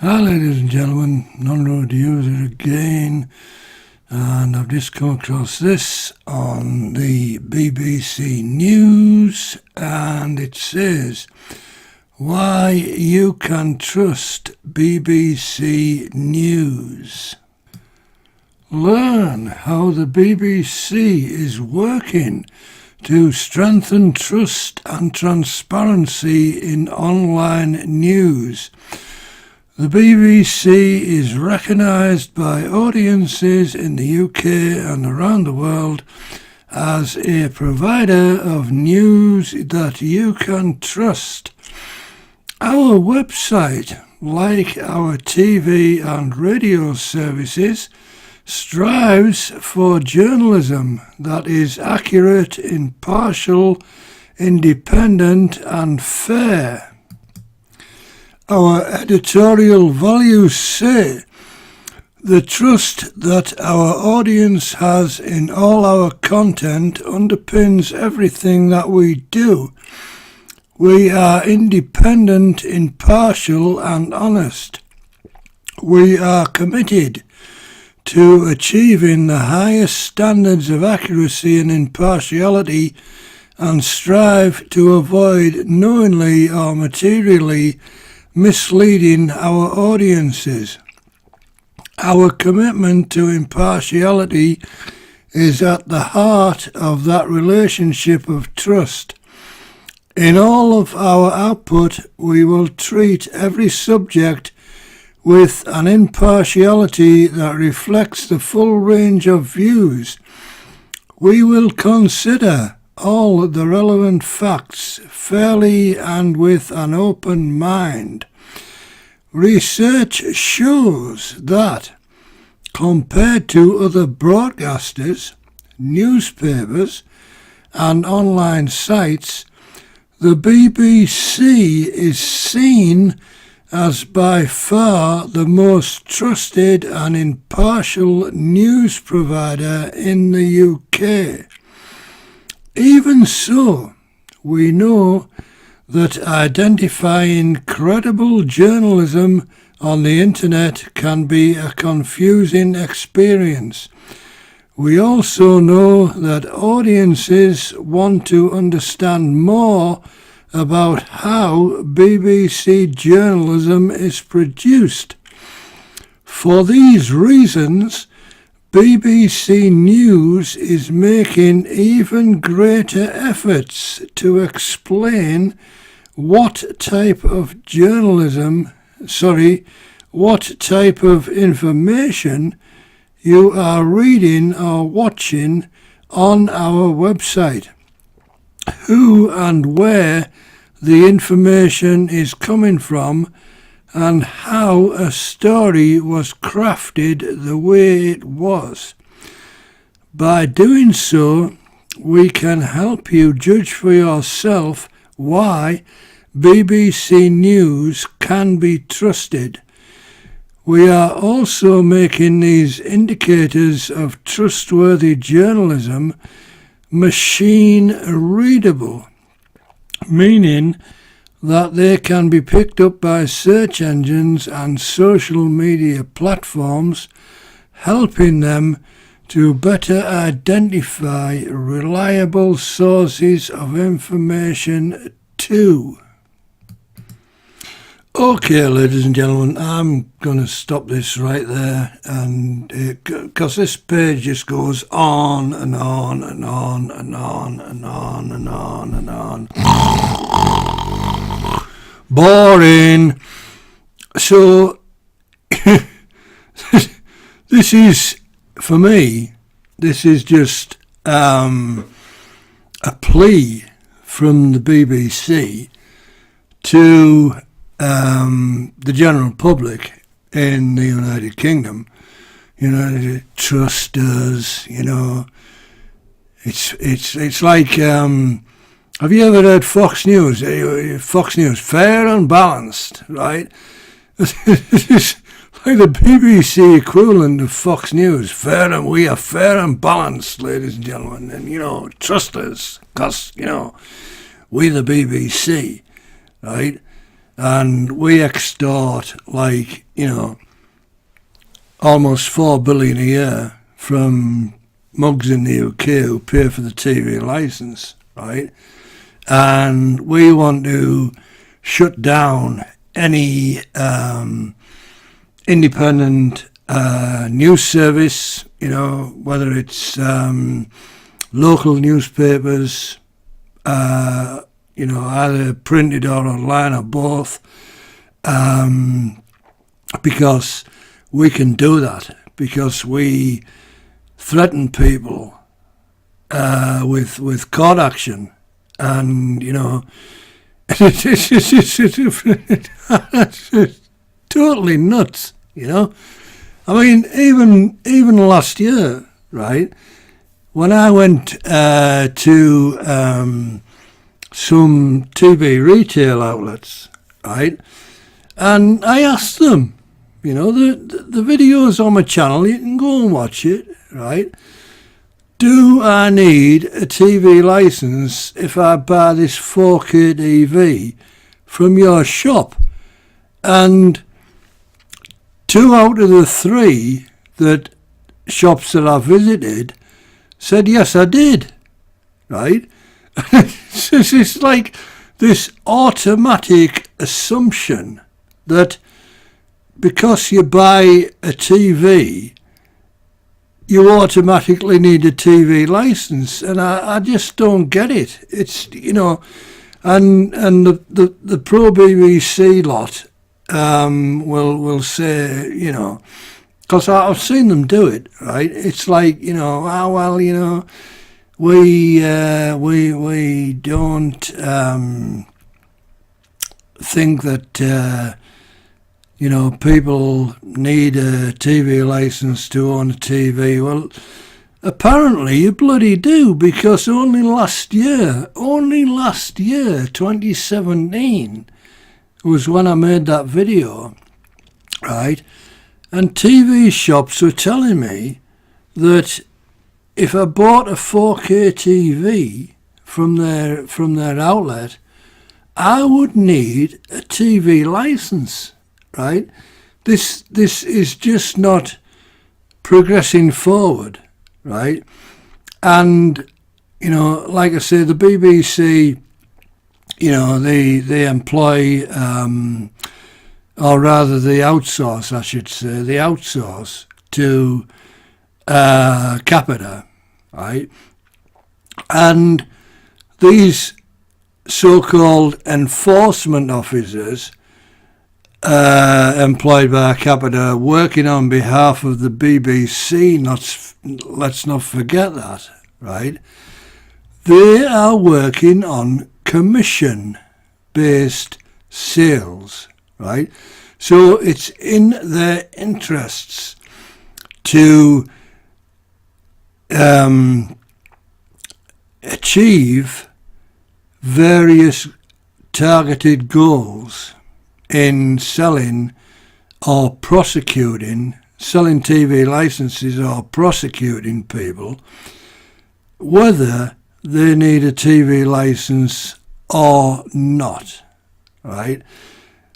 Hi ladies and gentlemen, non-road user again, and I've just come across this on the BBC News, and it says why you can trust BBC News. Learn how the BBC is working to strengthen trust and transparency in online news. The BBC is recognised by audiences in the UK and around the world as a provider of news that you can trust. Our website, like our TV and radio services, strives for journalism that is accurate, impartial, independent and fair. Our editorial values say the trust that our audience has in all our content underpins everything that we do. We are independent, impartial and honest. We are committed to achieving the highest standards of accuracy and impartiality and strive to avoid knowingly or materially misleading our audiences. Our commitment to impartiality is at the heart of that relationship of trust. In all of our output, we will treat every subject with an impartiality that reflects the full range of views. We will consider all the relevant facts fairly and with an open mind. Research shows that, compared to other broadcasters, newspapers and online sites, the BBC is seen as by far the most trusted and impartial news provider in the UK. Even so, we know that identifying credible journalism on the internet can be a confusing experience. We also know that audiences want to understand more about how BBC journalism is produced. For these reasons, BBC News is making even greater efforts to explain what type of information you are reading or watching on our website, who and where the information is coming from, and how a story was crafted the way it was. By doing so, we can help you judge for yourself why BBC News can be trusted. We are also making these indicators of trustworthy journalism machine readable, meaning that they can be picked up by search engines and social media platforms, helping them to better identify reliable sources of information too. Okay, ladies and gentlemen, I'm going to stop this right there, and because this page just goes on and on and on and on and on and on and on. Boring. So this is, for me, this is just a plea from the BBC to the general public in the United Kingdom. Trust us. It's like. Have you ever heard Fox News? Fox News, fair and balanced, right? It's like the BBC equivalent of Fox News. We are fair and balanced, ladies and gentlemen. And, trust us, because, we the BBC, right? and we extort, like, almost 4 billion a year from mugs in the UK who pay for the TV license, right? And we want to shut down any independent news service, whether it's local newspapers, either printed or online or both, because we can do that, because we threaten people with court action, and it's just totally nuts. I mean, even last year, right, when I went to some TV retail outlets, right, and I asked them, the video's on my channel, you can go and watch it, right? Do I need a TV license if I buy this 4K TV from your shop? And 2 out of the 3 shops that I visited said, yes, I did, right? It's like this automatic assumption that because you buy a TV, you automatically need a TV license, and I just don't get it. It's and the pro BBC lot will say, because I've seen them do it, right? It's like, we don't think that people need a TV license to own a TV. Well, apparently you bloody do, because only last year, 2017, was when I made that video, right? And TV shops were telling me that if I bought a 4K TV from their outlet, I would need a TV license. Right, this is just not progressing forward, right? And like I say, the BBC, they employ, or rather, they outsource, I should say, they outsource to Capita, right? And these so-called enforcement officers employed by Capita, working on behalf of the BBC, let's not forget that, right? They are working on commission-based sales, right? So it's in their interests to achieve various targeted goals in selling TV licenses or prosecuting people, whether they need a TV license or not, right?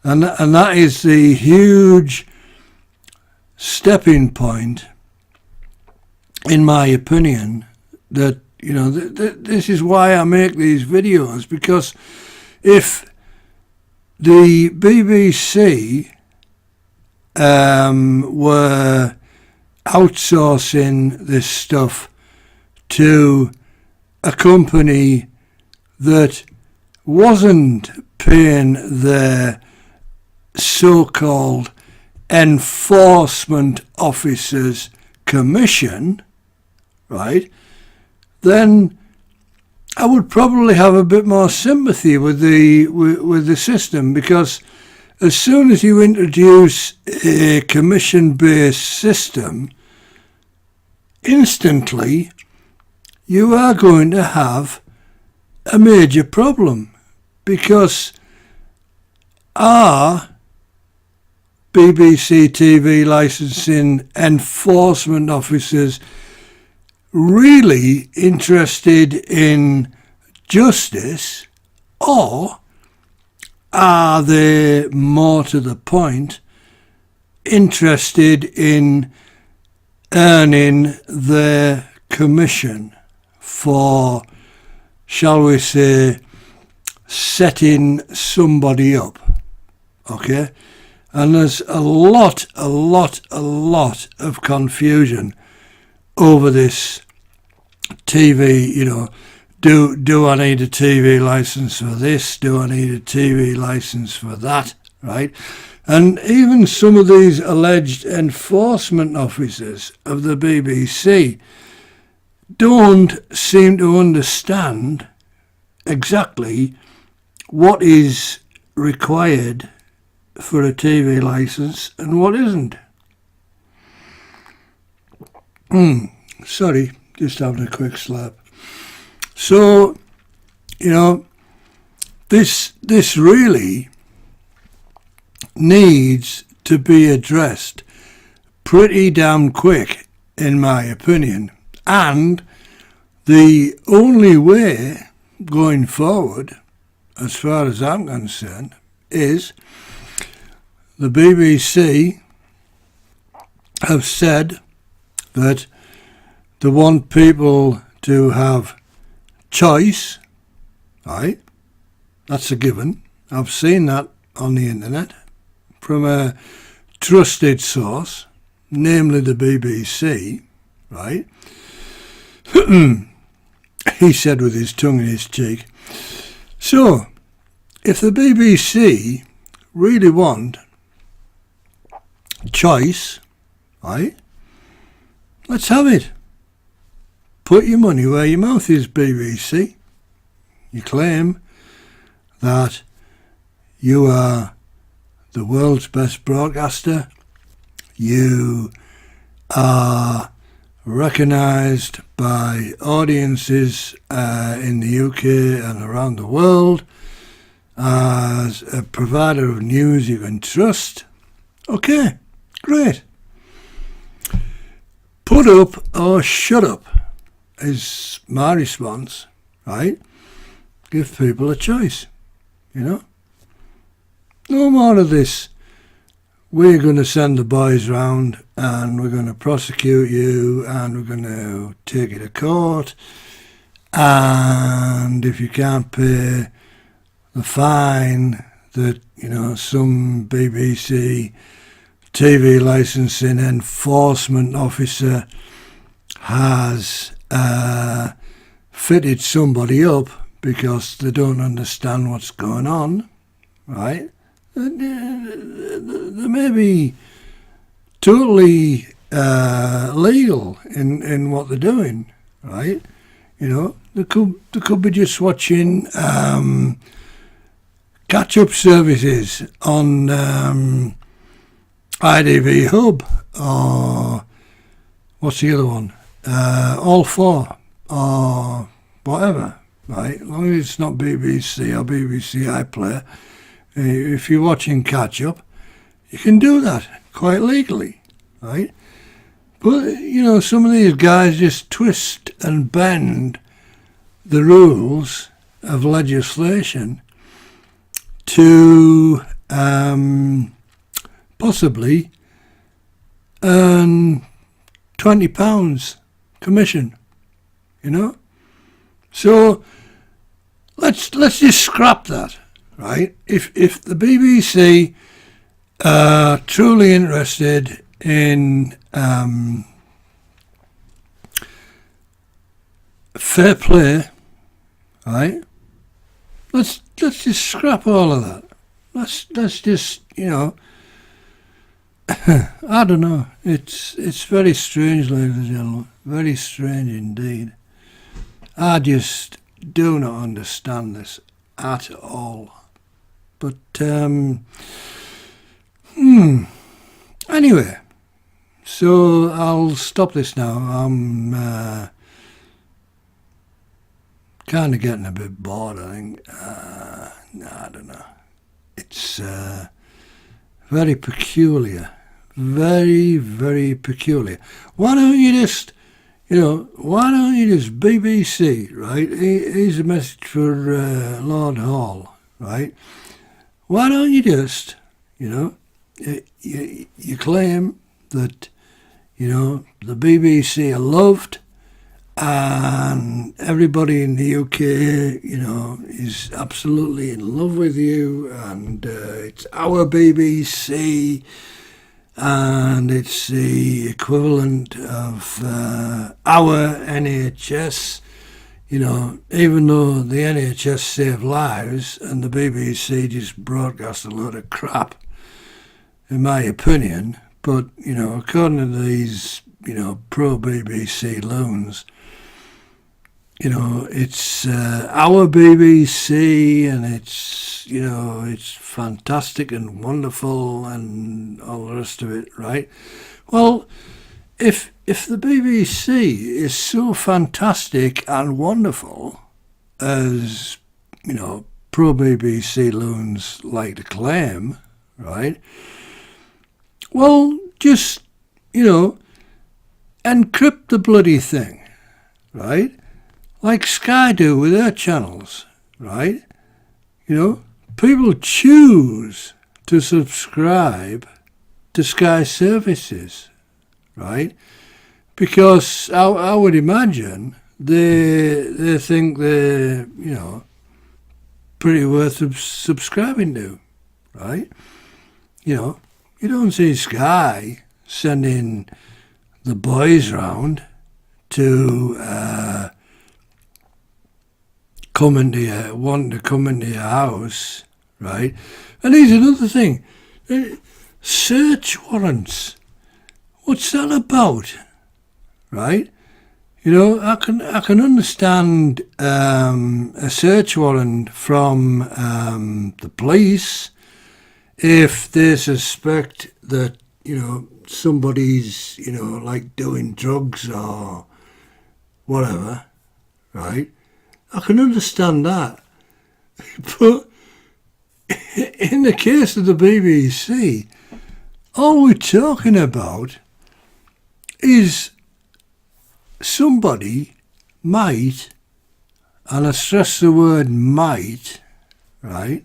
And that is the huge stepping point, in my opinion, that, this is why I make these videos, because if the BBC were outsourcing this stuff to a company that wasn't paying their so-called enforcement officers commission, right, then I would probably have a bit more sympathy with the system, because as soon as you introduce a commission-based system, instantly you are going to have a major problem, because are BBC TV licensing enforcement officers really interested in justice, or are they, more to the point, interested in earning their commission for, shall we say, setting somebody up? Okay? And there's a lot of confusion over this TV, do I need a TV license for this? Do I need a TV license for that? Right? And even some of these alleged enforcement officers of the BBC don't seem to understand exactly what is required for a TV license and what isn't. Sorry, just having a quick slap. So, this really needs to be addressed pretty damn quick, in my opinion. And the only way going forward, as far as I'm concerned, is the BBC have said that they want people to have choice, right? That's a given. I've seen that on the internet from a trusted source, namely the BBC, right? He said with his tongue in his cheek. So, if the BBC really want choice, right, let's have it. Put your money where your mouth is, BBC. You claim that you are the world's best broadcaster. You are recognised by audiences in the UK and around the world as a provider of news you can trust. Okay, great. Put up or shut up is my response, right? Give people a choice, No more of this, we're going to send the boys round and we're going to prosecute you and we're going to take you to court, and if you can't pay the fine that, some BBC TV licensing enforcement officer has fitted somebody up because they don't understand what's going on, right? They may be totally legal in what they're doing, right? They could be just watching catch-up services on IDV Hub, or what's the other one? All 4 or whatever, right? As long as it's not BBC or BBC iPlayer, if you're watching catch-up, you can do that quite legally, right? But, some of these guys just twist and bend the rules of legislation to possibly earn £20 commission, So let's just scrap that, right? If the BBC are truly interested in fair play, right? Let's just scrap all of that. Let's just I don't know. It's very strange, ladies and gentlemen. Very strange indeed. I just do not understand this at all. But anyway, so I'll stop this now. I'm kind of getting a bit bored, I think. I don't know. It's very peculiar. Very, very peculiar. Why don't you just, BBC, right? Here's a message for Lord Hall, right? why don't you just, you claim that, the BBC are loved and everybody in the UK, is absolutely in love with you, and it's our BBC, and it's the equivalent of our NHS, even though the NHS save lives and the BBC just broadcast a load of crap, in my opinion. But, according to these, pro-BBC loons, it's our BBC, and it's fantastic and wonderful and all the rest of it, right? Well, if the BBC is so fantastic and wonderful as, pro-BBC loons like to claim, right? Well, just, encrypt the bloody thing, right? Like Sky do with their channels, right? People choose to subscribe to Sky services, right? Because I would imagine they think they're, pretty worth subscribing to, right? You don't see Sky sending the boys round to wanting to come into your house, right? And here's another thing. Search warrants. What's that about? Right? I can understand a search warrant from the police if they suspect that, somebody's, like doing drugs or whatever, right? I can understand that. But in the case of the BBC, all we're talking about is somebody might, and I stress the word might, right,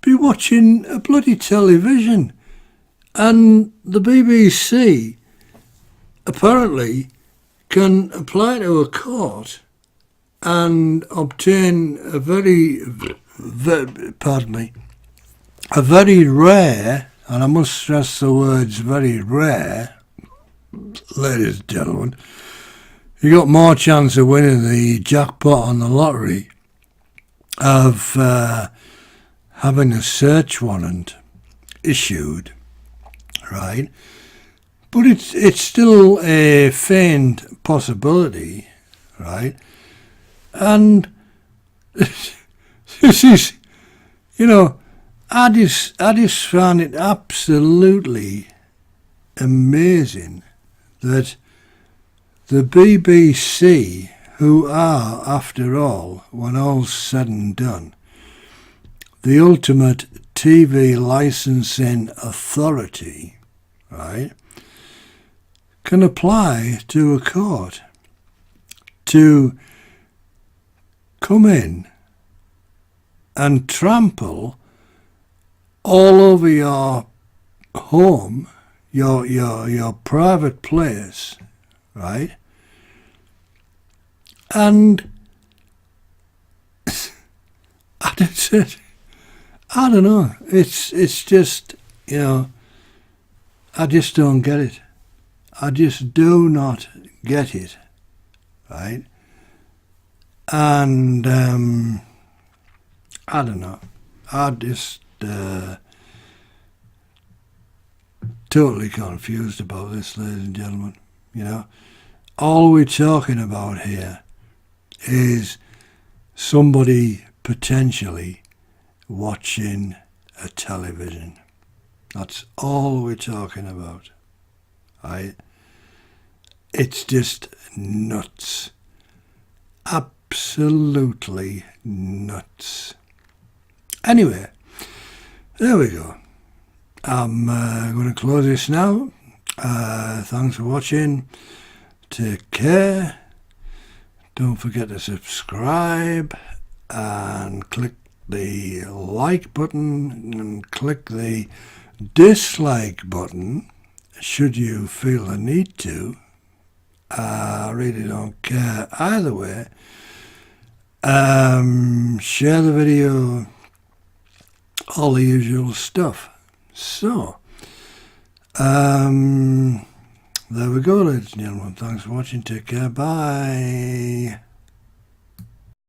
be watching a bloody television. And the BBC apparently can apply to a court and obtain a very rare, and I must stress the words very rare, ladies and gentlemen, you got more chance of winning the jackpot on the lottery of having a search warrant issued, right? But it's still a faint possibility, right? And this is, I just found it absolutely amazing that the BBC, who are, after all, when all's said and done, the ultimate TV licensing authority, right, can apply to a court to come in and trample all over your home, your private place, right? And I don't know. It's just, I just don't get it. I just do not get it, right? And I don't know. I just totally confused about this, ladies and gentlemen. All we're talking about here is somebody potentially watching a television. That's all we're talking about. It's just nuts. Absolutely nuts. Anyway, there we go. I'm going to close this now. Thanks for watching. Take care. Don't forget to subscribe and click the like button and click the dislike button should you feel the need to. I really don't care either way. Share the video, all the usual stuff. So, there we go, ladies and gentlemen. Thanks for watching. Take care. Bye.